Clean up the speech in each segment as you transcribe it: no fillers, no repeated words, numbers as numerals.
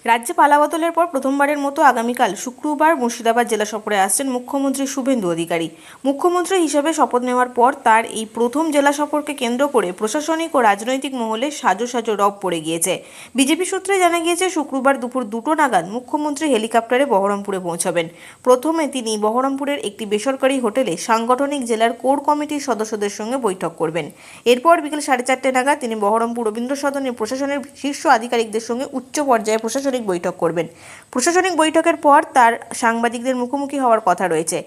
রাজ্যে পালাবদলের পর প্রথমবারের মতো আগামীকাল শুক্রবার মুর্শিদাবাদ জেলা সফরে আসছেন মুখ্যমন্ত্রী শুভেন্দু অধিকারী। মুখ্যমন্ত্রী হিসেবে শপথ নেওয়ার পর তার এই প্রথম জেলা সফরকে কেন্দ্র করে প্রশাসনিক ও রাজনৈতিক মহলে সাজো সাজো রব পড়ে গিয়েছে। বিজেপি সূত্রে জানা গিয়েছে, শুক্রবার দুপুর 2টো নাগাদ মুখ্যমন্ত্রী হেলিকপ্টারে বহরমপুরে পৌঁছাবেন। প্রথমে তিনি বহরমপুরের একটি বেসরকারি হোটেলে সাংগঠনিক জেলার কোর কমিটির সদস্যদের সঙ্গে বৈঠক করবেন। এরপর বিকেল 4:30 নাগাদ তিনি বহরমপুর রবীন্দ্র সদনে প্রশাসনের শীর্ষ আধিকারিকদের সঙ্গে উচ্চ পর্যায়ে প্রশাসনিক বৈঠক করবেন। প্রশাসনিক বৈঠকের পর তার সাংবাদিকদের মুখোমুখি হওয়ার কথা রয়েছে।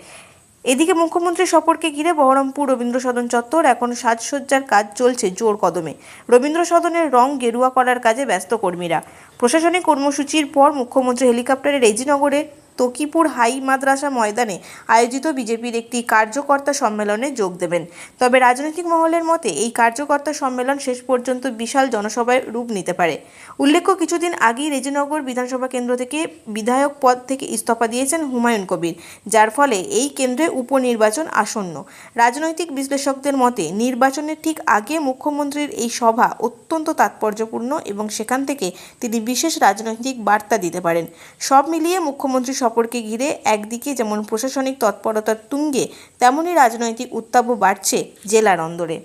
এদিকে মুখ্যমন্ত্রী সফরকে ঘিরে বহরমপুর রবীন্দ্র সদন চত্বর এখন সাজসজ্জার কাজ চলছে জোর কদমে। রবীন্দ্র সদনের রং গেরুয়া করার কাজে ব্যস্ত কর্মীরা। প্রশাসনিক কর্মসূচির পর মুখ্যমন্ত্রী হেলিকপ্টারে রেজিনগরে তকিপুর হাই মাদ্রাসা ময়দানে আয়োজিত বিজেপির একটি কার্যকর্তা সম্মেলনে যোগ দেবেন। তবে রাজনৈতিক মহলের মতে এই কার্যকর্তা সম্মেলন শেষ পর্যন্ত বিশাল জনসভায় রূপ নিতে পারে। উল্লেখ্য, কিছুদিন আগেই রেজিনগর বিধানসভা কেন্দ্র থেকে বিধায়ক পদ থেকে ইস্তফা দিয়েছেন হুমায়ুন কবির, যার ফলে এই কেন্দ্রে উপনির্বাচন আসন্ন। রাজনৈতিক বিশ্লেষকদের মতে নির্বাচনের ঠিক আগে মুখ্যমন্ত্রীর এই সভা অত্যন্ত তাৎপর্যপূর্ণ এবং সেখান থেকে তিনি বিশেষ রাজনৈতিক বার্তা দিতে পারেন। সব মিলিয়ে মুখ্যমন্ত্রী সফরকে ঘিরে একদিকে যেমন প্রশাসনিক তৎপরতার তুঙ্গে, তেমনই রাজনৈতিক উত্তাপও বাড়ছে জেলার অন্দরে।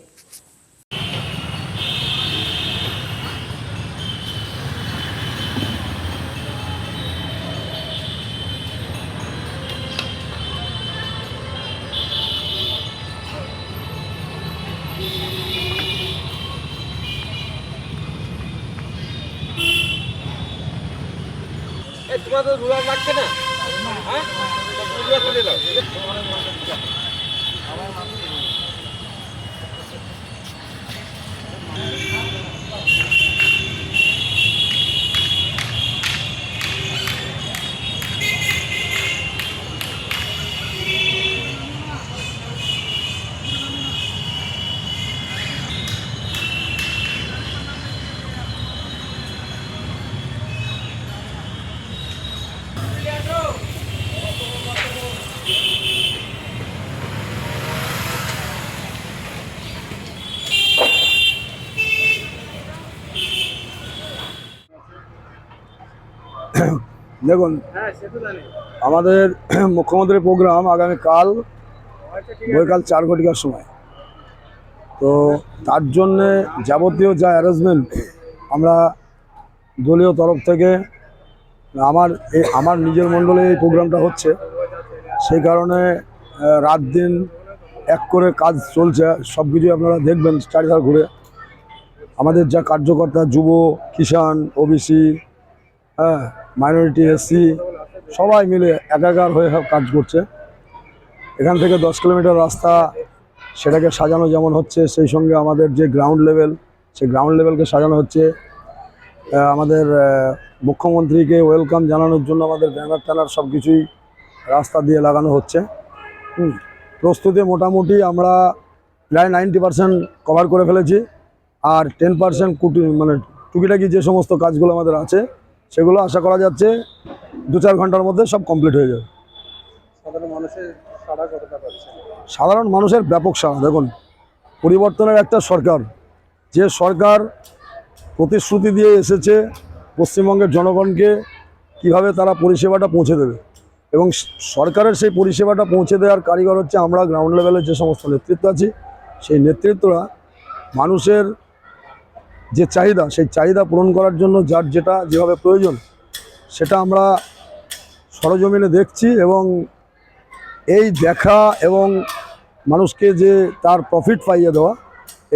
তোমাদের রুলার লাগছে না? হ্যাঁ, রুলার করে দাও। দেখুন, আমাদের মুখ্যমন্ত্রীর প্রোগ্রাম আগামীকাল বৈকাল 4 ঘটিকার সময়। তো তার জন্যে যাবতীয় যা অ্যারেঞ্জমেন্ট আমরা দলীয় তরফ থেকে আমার নিজের মণ্ডলে এই প্রোগ্রামটা হচ্ছে, সেই কারণে রাত দিন এক করে কাজ চলছে। সব কিছুই আপনারা দেখবেন চারিধার ঘুরে। আমাদের যা কার্যকর্তা, যুব, কিষাণ, ওবিসি, মাইনরিটি, এসসি সবাই মিলে একাকার হয়ে কাজ করছে। এখান থেকে 10 কিলোমিটার রাস্তা, সেটাকে সাজানো যেমন হচ্ছে, সেই সঙ্গে আমাদের যে গ্রাউন্ড লেভেল, সেই গ্রাউন্ড লেভেলকে সাজানো হচ্ছে। আমাদের মুখ্যমন্ত্রীকে ওয়েলকাম জানানোর জন্য আমাদের ব্যানার ট্যানার সব কিছুই রাস্তা দিয়ে লাগানো হচ্ছে। প্রস্তুতি মোটামুটি আমরা প্রায় 90% কভার করে ফেলেছি। আর 10% টুকিটাকি যে সমস্ত কাজগুলো আমাদের আছে, সেগুলো আশা করা যাচ্ছে 2-4 ঘন্টার মধ্যে সব কমপ্লিট হয়ে যাবে। সাধারণ মানুষের ব্যাপক সাড়া। দেখুন, পরিবর্তনের একটা সরকার, যে সরকার প্রতিশ্রুতি দিয়ে এসেছে পশ্চিমবঙ্গের জনগণকে কিভাবে তারা পরিষেবাটা পৌঁছে দেবে, এবং সরকারের সেই পরিষেবাটা পৌঁছে দেওয়ার কারিগর হচ্ছে আমরা গ্রাউন্ড লেভেলের যে সমস্ত নেতৃত্ব আছি। সেই নেতৃত্বরা মানুষের যে চাহিদা, সেই চাহিদা পূরণ করার জন্য যার যেটা যেভাবে প্রয়োজন, সেটা আমরা সরজমিনে দেখছি। এবং এই দেখা এবং মানুষকে যে তার প্রফিট পাইয়ে দেওয়া,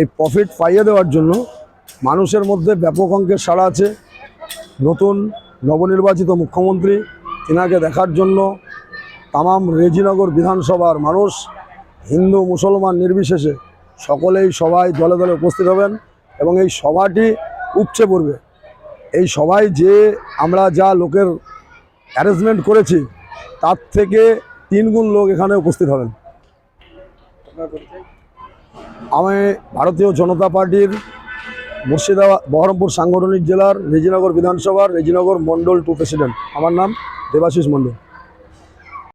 এই প্রফিট পাইয়ে দেওয়ার জন্য মানুষের মধ্যে ব্যাপক অঙ্কের সাড়া আছে। নতুন নবনির্বাচিত মুখ্যমন্ত্রী, তিনাকে দেখার জন্য তামাম রেজিনগর বিধানসভার মানুষ, হিন্দু মুসলমান নির্বিশেষে সকলেই সবাই দলে দলে উপস্থিত হবেন এবং এই সভাটি উপচে পড়বে। এই সভায় যে আমরা যা লোকের অ্যারেঞ্জমেন্ট করেছি, তার থেকে 3 গুণ লোক এখানে উপস্থিত হবেন। আমি ভারতীয় জনতা পার্টির মুর্শিদাবাদ বহরমপুর সাংগঠনিক জেলার রেজিনগর বিধানসভার রেজিনগর মণ্ডল 2 প্রেসিডেন্ট। আমার নাম দেবাশিস মণ্ডল।